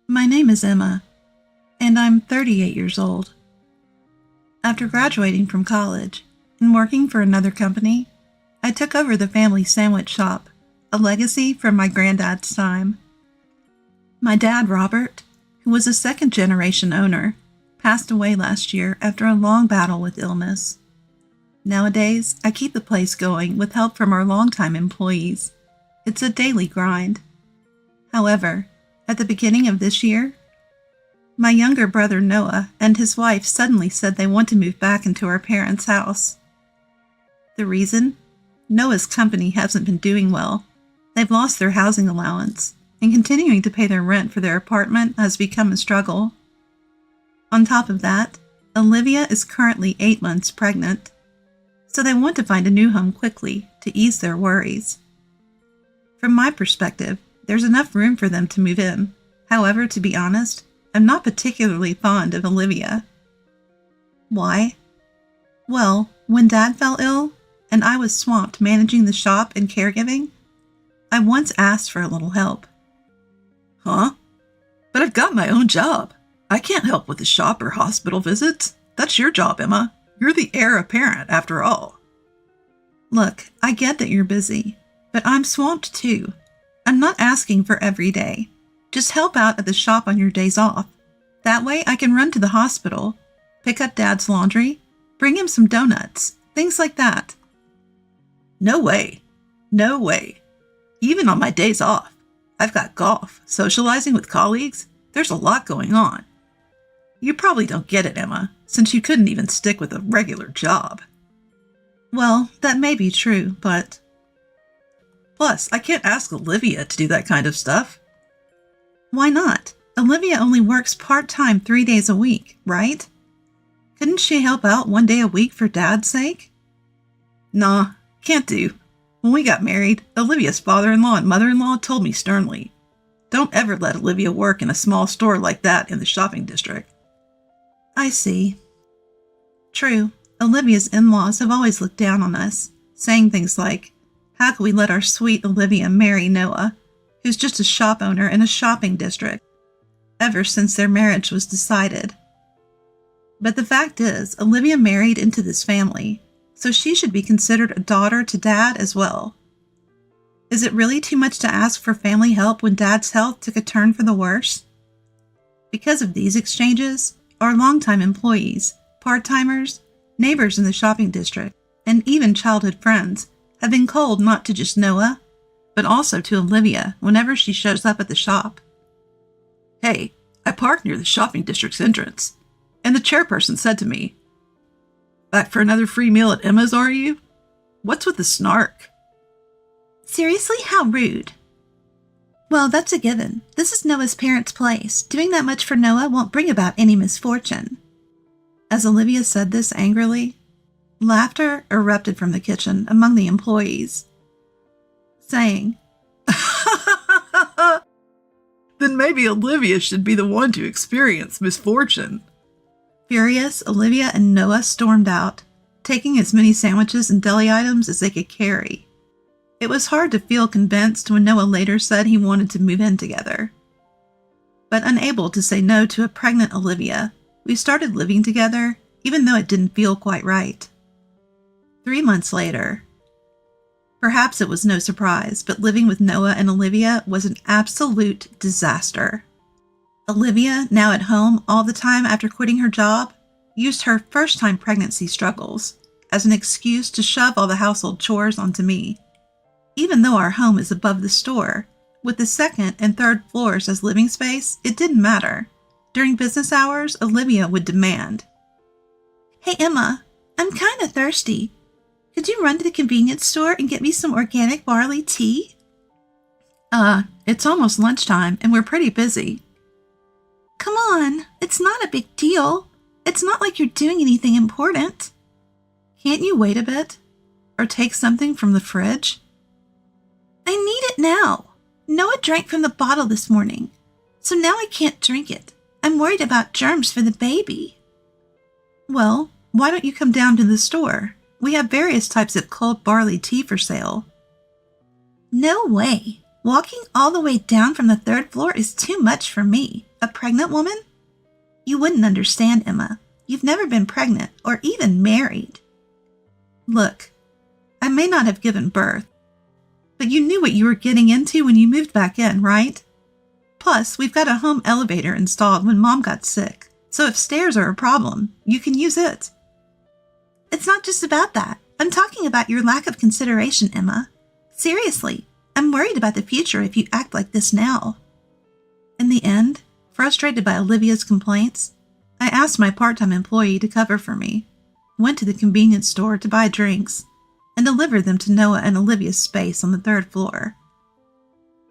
My name is Emma, and I'm 38 years old. After graduating from college and working for another company, I took over the family sandwich shop, a legacy from my granddad's time. My dad, Robert, who was a second-generation owner, passed away last year after a long battle with illness. Nowadays, I keep the place going with help from our longtime employees. It's a daily grind. However, at the beginning of this year, my younger brother Noah and his wife suddenly said they want to move back into our parents' house. The reason? Noah's company hasn't been doing well. They've lost their housing allowance, and continuing to pay their rent for their apartment has become a struggle. On top of that, Olivia is currently 8 months pregnant, so they want to find a new home quickly to ease their worries. From my perspective, there's enough room for them to move in. However, to be honest, I'm not particularly fond of Olivia. Why? Well, when Dad fell ill, and I was swamped managing the shop and caregiving, I once asked for a little help. Huh? But I've got my own job. I can't help with the shop or hospital visits. That's your job, Emma. You're the heir apparent, after all. Look, I get that you're busy, but I'm swamped too. I'm not asking for every day. Just help out at the shop on your days off. That way I can run to the hospital, pick up Dad's laundry, bring him some donuts, things like that. No way. No way. Even on my days off, I've got golf, socializing with colleagues. There's a lot going on. You probably don't get it, Emma, since you couldn't even stick with a regular job. Well, that may be true, but... Plus, I can't ask Olivia to do that kind of stuff. Why not? Olivia only works part-time 3 days a week, right? Couldn't she help out 1 day a week for Dad's sake? Nah, can't do. When we got married, Olivia's father-in-law and mother-in-law told me sternly, don't ever let Olivia work in a small store like that in the shopping district. I see. True, Olivia's in-laws have always looked down on us, saying things like, how could we let our sweet Olivia marry Noah, who's just a shop owner in a shopping district, ever since their marriage was decided. But the fact is, Olivia married into this family, so she should be considered a daughter to Dad as well. Is it really too much to ask for family help when Dad's health took a turn for the worse? Because of these exchanges, our longtime employees, part-timers, neighbors in the shopping district, and even childhood friends have been cold not to just Noah, but also to Olivia whenever she shows up at the shop. Hey, I parked near the shopping district's entrance, and the chairperson said to me, back for another free meal at Emma's, are you? What's with the snark? Seriously, how rude. Well, that's a given. This is Noah's parents' place. Doing that much for Noah won't bring about any misfortune. As Olivia said this angrily, laughter erupted from the kitchen among the employees, saying, Then maybe Olivia should be the one to experience misfortune. Furious, Olivia and Noah stormed out, taking as many sandwiches and deli items as they could carry. It was hard to feel convinced when Noah later said he wanted to move in together. But unable to say no to a pregnant Olivia, we started living together, even though it didn't feel quite right. 3 months later, perhaps it was no surprise, but living with Noah and Olivia was an absolute disaster. Olivia, now at home all the time after quitting her job, used her first-time pregnancy struggles as an excuse to shove all the household chores onto me. Even though our home is above the store, with the second and third floors as living space, it didn't matter. During business hours, Olivia would demand, Hey Emma, I'm kind of thirsty. Could you run to the convenience store and get me some organic barley tea? It's almost lunchtime and we're pretty busy. Come on, it's not a big deal. It's not like you're doing anything important. Can't you wait a bit? Or take something from the fridge? I need it now. Noah drank from the bottle this morning, so now I can't drink it. I'm worried about germs for the baby. Well, why don't you come down to the store? We have various types of cold barley tea for sale. No way. Walking all the way down from the 3rd floor is too much for me. A pregnant woman? You wouldn't understand, Emma. You've never been pregnant or even married. Look, I may not have given birth, but you knew what you were getting into when you moved back in, right? Plus, we've got a home elevator installed when Mom got sick, so if stairs are a problem, you can use it. It's not just about that. I'm talking about your lack of consideration, Emma. Seriously, I'm worried about the future if you act like this now. In the end, frustrated by Olivia's complaints, I asked my part-time employee to cover for me, went to the convenience store to buy drinks, and delivered them to Noah and Olivia's space on the 3rd floor.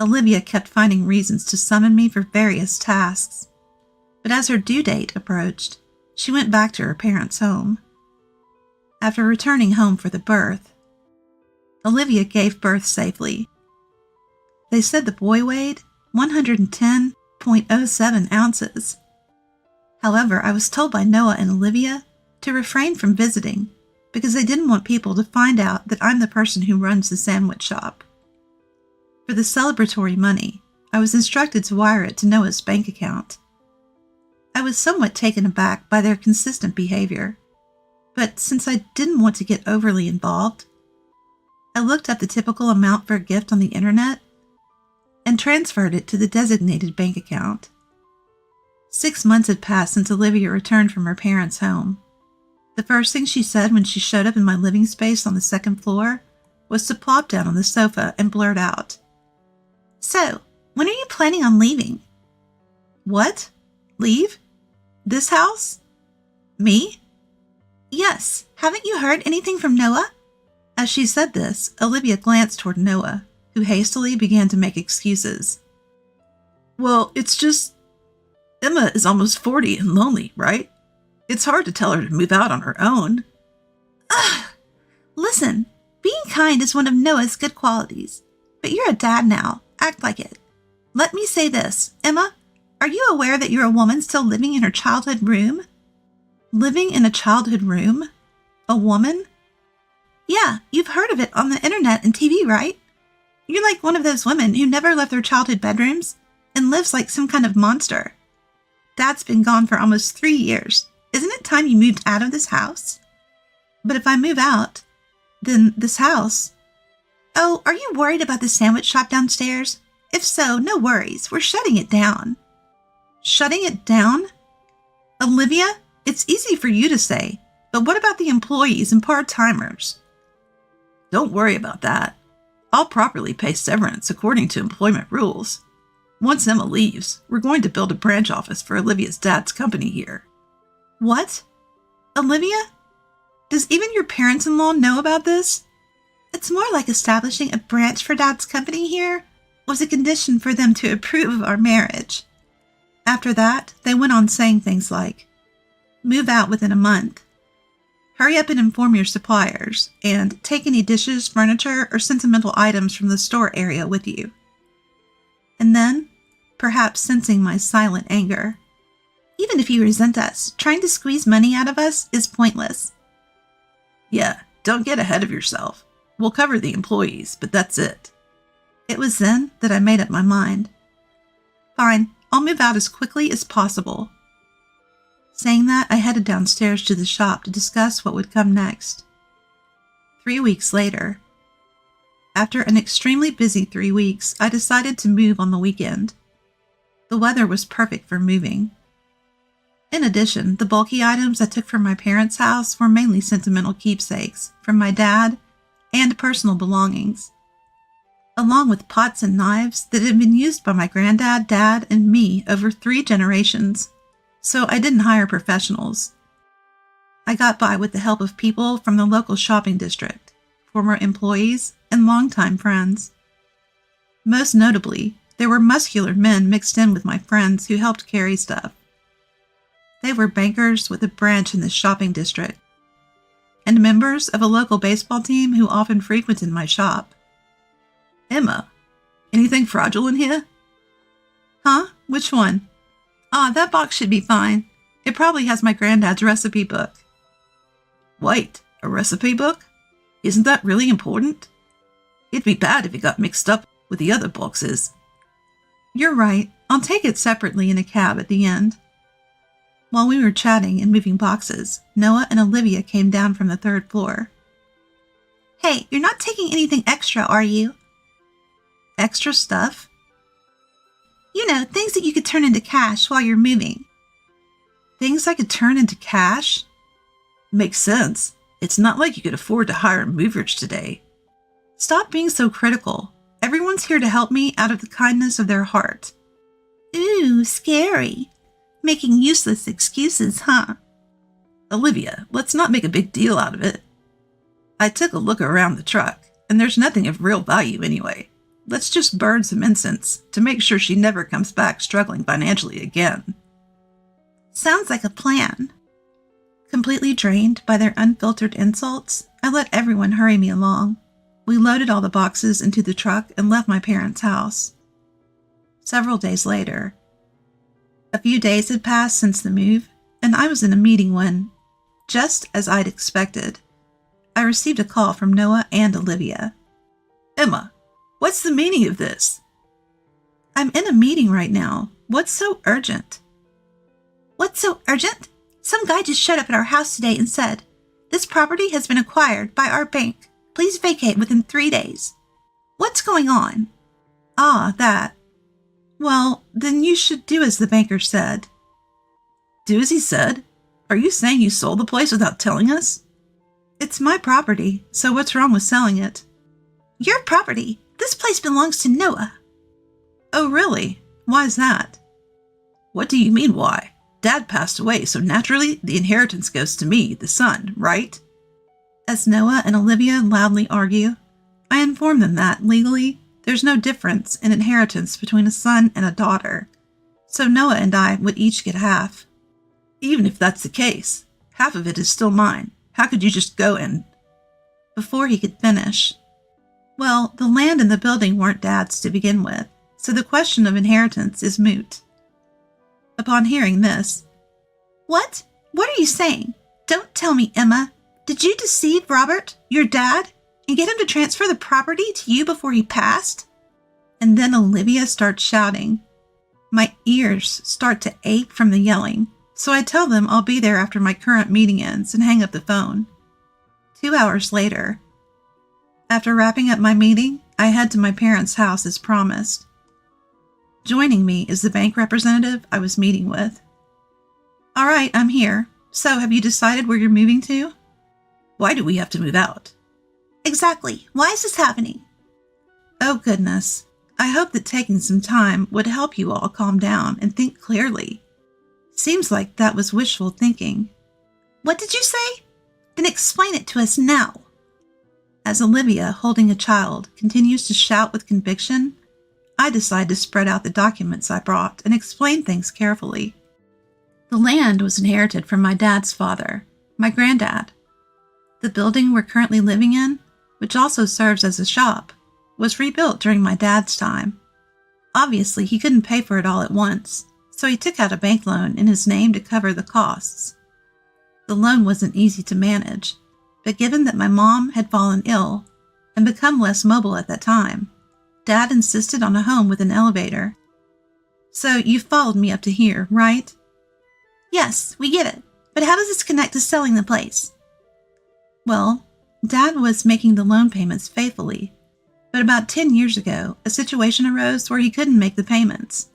Olivia kept finding reasons to summon me for various tasks, but as her due date approached, she went back to her parents' home. After returning home for the birth, Olivia gave birth safely. They said the boy weighed 110.07 ounces. However, I was told by Noah and Olivia to refrain from visiting because they didn't want people to find out that I'm the person who runs the sandwich shop. For the celebratory money, I was instructed to wire it to Noah's bank account. I was somewhat taken aback by their consistent behavior, but since I didn't want to get overly involved, I looked up the typical amount for a gift on the internet and transferred it to the designated bank account. 6 months had passed since Olivia returned from her parents' home. The first thing she said when she showed up in my living space on the 2nd floor was to plop down on the sofa and blurt out, "So, when are you planning on leaving?" "What? Leave? This house? Me?" "Yes. Haven't you heard anything from Noah?" As she said this, Olivia glanced toward Noah, who hastily began to make excuses. "Well, it's just Emma is almost 40 and lonely, right? It's hard to tell her to move out on her own." "Ugh! Listen, being kind is one of Noah's good qualities, but you're a dad now. Act like it. Let me say this, Emma, are you aware that you're a woman still living in her childhood room?" "Living in a childhood room? A woman?" "Yeah, you've heard of it on the internet and TV, right? You're like one of those women who never left their childhood bedrooms and lives like some kind of monster. Dad's been gone for almost 3 years. Isn't it time you moved out of this house?" "But if I move out, then this house..." "Oh, are you worried about the sandwich shop downstairs? If so, no worries. We're shutting it down." "Shutting it down? Olivia, it's easy for you to say, but what about the employees and part-timers?" "Don't worry about that. I'll properly pay severance according to employment rules. Once Emma leaves, we're going to build a branch office for Olivia's dad's company here." "What? Olivia? Does even your parents-in-law know about this?" "It's more like establishing a branch for Dad's company here was a condition for them to approve of our marriage." After that, they went on saying things like, "Move out within a month. Hurry up and inform your suppliers, and take any dishes, furniture, or sentimental items from the store area with you." And then, perhaps sensing my silent anger, "Even if you resent us, trying to squeeze money out of us is pointless." "Yeah, don't get ahead of yourself. We'll cover the employees, but that's it." It was then that I made up my mind. Fine, I'll move out as quickly as possible. Saying that, I headed downstairs to the shop to discuss what would come next. 3 weeks later, after an extremely busy 3 weeks, I decided to move on the weekend. The weather was perfect for moving. In addition, the bulky items I took from my parents' house were mainly sentimental keepsakes from my dad and personal belongings, along with pots and knives that had been used by my granddad, dad, and me over 3 generations, so I didn't hire professionals. I got by with the help of people from the local shopping district, former employees, and longtime friends. Most notably, there were muscular men mixed in with my friends who helped carry stuff. They were bankers with a branch in the shopping district, and members of a local baseball team who often frequented my shop. "Emma, anything fragile in here?" "Huh? Which one?" That box should be fine. It probably has my granddad's recipe book." "Wait, a recipe book? Isn't that really important? It'd be bad if it got mixed up with the other boxes. You're right. I'll take it separately in a cab at the end. While we were chatting and moving boxes, Noah and Olivia came down from the 3rd floor. Hey, you're not taking anything extra, are you? Extra stuff? You know, things that you could turn into cash while you're moving. Things I could turn into cash? Makes sense. It's not like you could afford to hire movers today. Stop being so critical. Everyone's here to help me out of the kindness of their heart. Ooh, scary. Making useless excuses, huh? Olivia, let's not make a big deal out of it. I took a look around the truck, and there's nothing of real value anyway. Let's just burn some incense to make sure she never comes back struggling financially again. Sounds like a plan. Completely drained by their unfiltered insults, I let everyone hurry me along. We loaded all the boxes into the truck and left my parents' house. Several days later, a few days had passed since the move, and I was in a meeting when, just as I'd expected, I received a call from Noah and Olivia. Emma, what's the meaning of this? I'm in a meeting right now. What's so urgent? What's so urgent? Some guy just showed up at our house today and said, "This property has been acquired by our bank. Please vacate within 3 days." What's going on? Ah, that. Well, then you should do as the banker said. Do as he said? Are you saying you sold the place without telling us? It's my property, so what's wrong with selling it? Your property? This place belongs to Noah. Oh, really? Why's that? What do you mean, why? Dad passed away, so naturally the inheritance goes to me, the son, right? As Noah and Olivia loudly argue, I inform them that, legally, there's no difference in inheritance between a son and a daughter, so Noah and I would each get half. Even if that's the case, half of it is still mine. How could you just go and... Before he could finish. Well, the land and the building weren't Dad's to begin with, so the question of inheritance is moot. Upon hearing this, What? What are you saying? Don't tell me, Emma. Did you deceive Robert, your dad, and get him to transfer the property to you before he passed? And then Olivia starts shouting. My ears start to ache from the yelling, so I tell them I'll be there after my current meeting ends and hang up the phone. 2 hours later, after wrapping up my meeting, I head to my parents' house as promised. Joining me is the bank representative I was meeting with. All right, I'm here. So have you decided where you're moving to? Why do we have to move out? Exactly. Why is this happening? Oh, goodness. I hope that taking some time would help you all calm down and think clearly. Seems like that was wishful thinking. What did you say? Then explain it to us now. As Olivia, holding a child, continues to shout with conviction, I decide to spread out the documents I brought and explain things carefully. The land was inherited from my dad's father, my granddad. The building we're currently living in, which also serves as a shop, was rebuilt during my dad's time. Obviously, he couldn't pay for it all at once, so he took out a bank loan in his name to cover the costs. The loan wasn't easy to manage, but given that my mom had fallen ill and become less mobile at that time, Dad insisted on a home with an elevator. So you've followed me up to here, right? Yes, we get it. But how does this connect to selling the place? Well, Dad was making the loan payments faithfully, but about 10 years ago, a situation arose where he couldn't make the payments.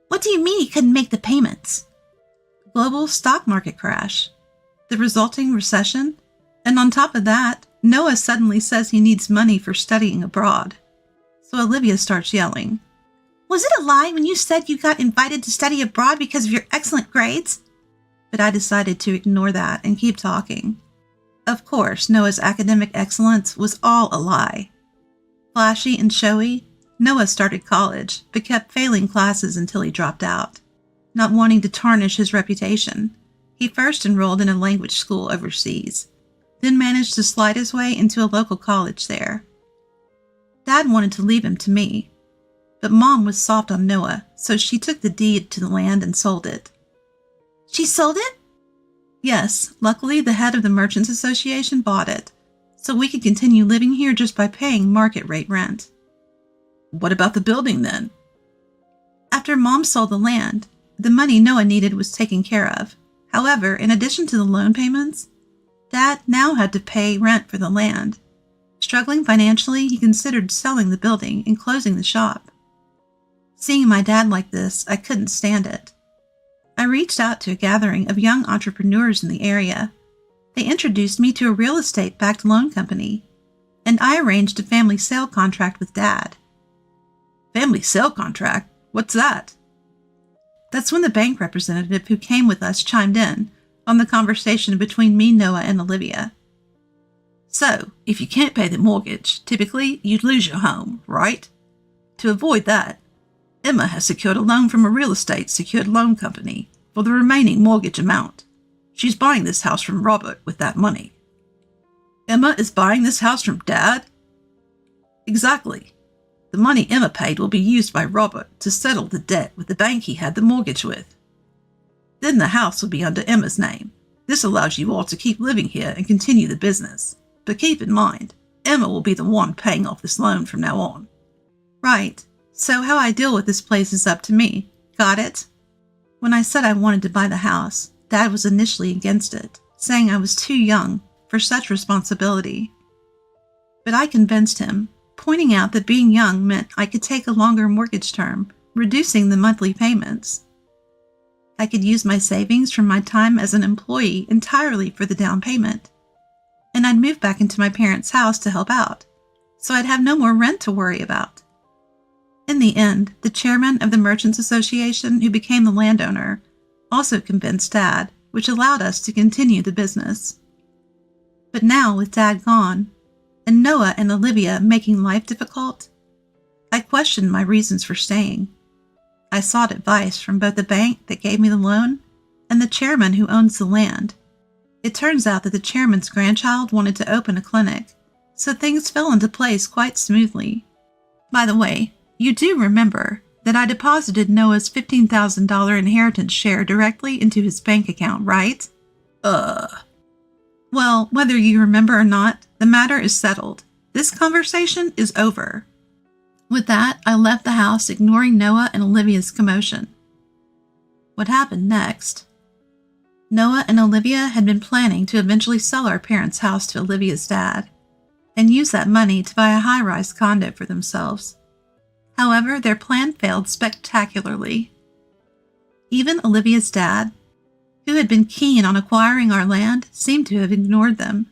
What do you mean he couldn't make the payments? Global stock market crash, the resulting recession, and on top of that, Noah suddenly says he needs money for studying abroad. So Olivia starts yelling. Was it a lie when you said you got invited to study abroad because of your excellent grades? But I decided to ignore that and keep talking. Of course, Noah's academic excellence was all a lie. Flashy and showy, Noah started college, but kept failing classes until he dropped out. Not wanting to tarnish his reputation, he first enrolled in a language school overseas, then managed to slide his way into a local college there. Dad wanted to leave him to me, but Mom was soft on Noah, so she took the deed to the land and sold it. She sold it? Yes, luckily the head of the Merchants Association bought it, so we could continue living here just by paying market rate rent. What about the building then? After Mom sold the land, the money Noah needed was taken care of. However, in addition to the loan payments, Dad now had to pay rent for the land. Struggling financially, he considered selling the building and closing the shop. Seeing my dad like this, I couldn't stand it. I reached out to a gathering of young entrepreneurs in the area. They introduced me to a real estate-backed loan company, and I arranged a family sale contract with Dad. Family sale contract? What's that? That's when the bank representative who came with us chimed in on the conversation between me, Noah, and Olivia. So, if you can't pay the mortgage, typically you'd lose your home, right? To avoid that, Emma has secured a loan from a real estate secured loan company for the remaining mortgage amount. She's buying this house from Robert with that money. Emma is buying this house from Dad? Exactly. The money Emma paid will be used by Robert to settle the debt with the bank he had the mortgage with. Then the house will be under Emma's name. This allows you all to keep living here and continue the business. But keep in mind, Emma will be the one paying off this loan from now on. Right. So how I deal with this place is up to me. Got it? When I said I wanted to buy the house, Dad was initially against it, saying I was too young for such responsibility. But I convinced him, pointing out that being young meant I could take a longer mortgage term, reducing the monthly payments. I could use my savings from my time as an employee entirely for the down payment, and I'd move back into my parents' house to help out, so I'd have no more rent to worry about. In the end, the chairman of the Merchants Association, who became the landowner, also convinced Dad, which allowed us to continue the business. But now, with Dad gone, and Noah and Olivia making life difficult, I questioned my reasons for staying. I sought advice from both the bank that gave me the loan and the chairman who owns the land. It turns out that the chairman's grandchild wanted to open a clinic, so things fell into place quite smoothly. By the way, you do remember that I deposited Noah's $15,000 inheritance share directly into his bank account, right? Well, whether you remember or not, the matter is settled. This conversation is over. With that, I left the house, ignoring Noah and Olivia's commotion. What happened next? Noah and Olivia had been planning to eventually sell our parents' house to Olivia's dad and use that money to buy a high-rise condo for themselves. However, their plan failed spectacularly. Even Olivia's dad, who had been keen on acquiring our land, seemed to have ignored them.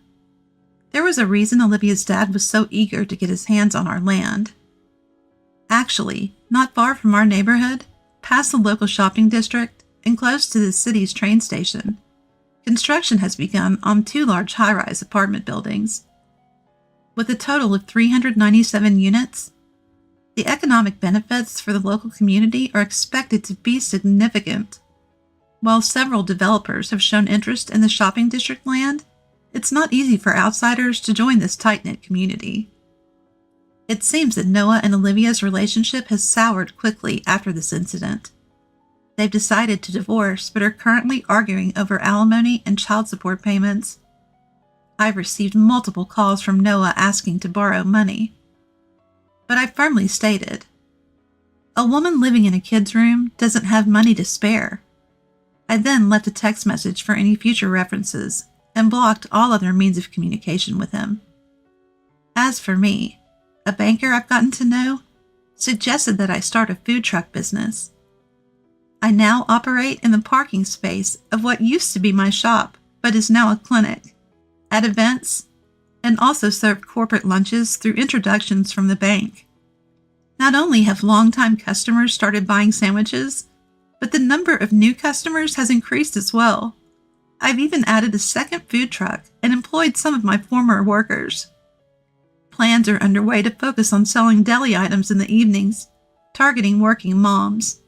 There was a reason Olivia's dad was so eager to get his hands on our land. Actually, not far from our neighborhood, past the local shopping district and close to the city's train station, construction has begun on 2 large high-rise apartment buildings. With a total of 397 units, the economic benefits for the local community are expected to be significant. While several developers have shown interest in the shopping district land, it's not easy for outsiders to join this tight-knit community. It seems that Noah and Olivia's relationship has soured quickly after this incident. They've decided to divorce but are currently arguing over alimony and child support payments. I've received multiple calls from Noah asking to borrow money. But I firmly stated, a woman living in a kid's room doesn't have money to spare. I then left a text message for any future references and blocked all other means of communication with him. As for me, a banker I've gotten to know suggested that I start a food truck business. I now operate in the parking space of what used to be my shop, but is now a clinic, at events, and also serve corporate lunches through introductions from the bank. Not only have longtime customers started buying sandwiches, but the number of new customers has increased as well. I've even added a second food truck and employed some of my former workers. Plans are underway to focus on selling deli items in the evenings, targeting working moms.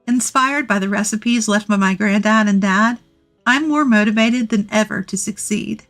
Inspired by the recipes left by my granddad and dad, I'm more motivated than ever to succeed.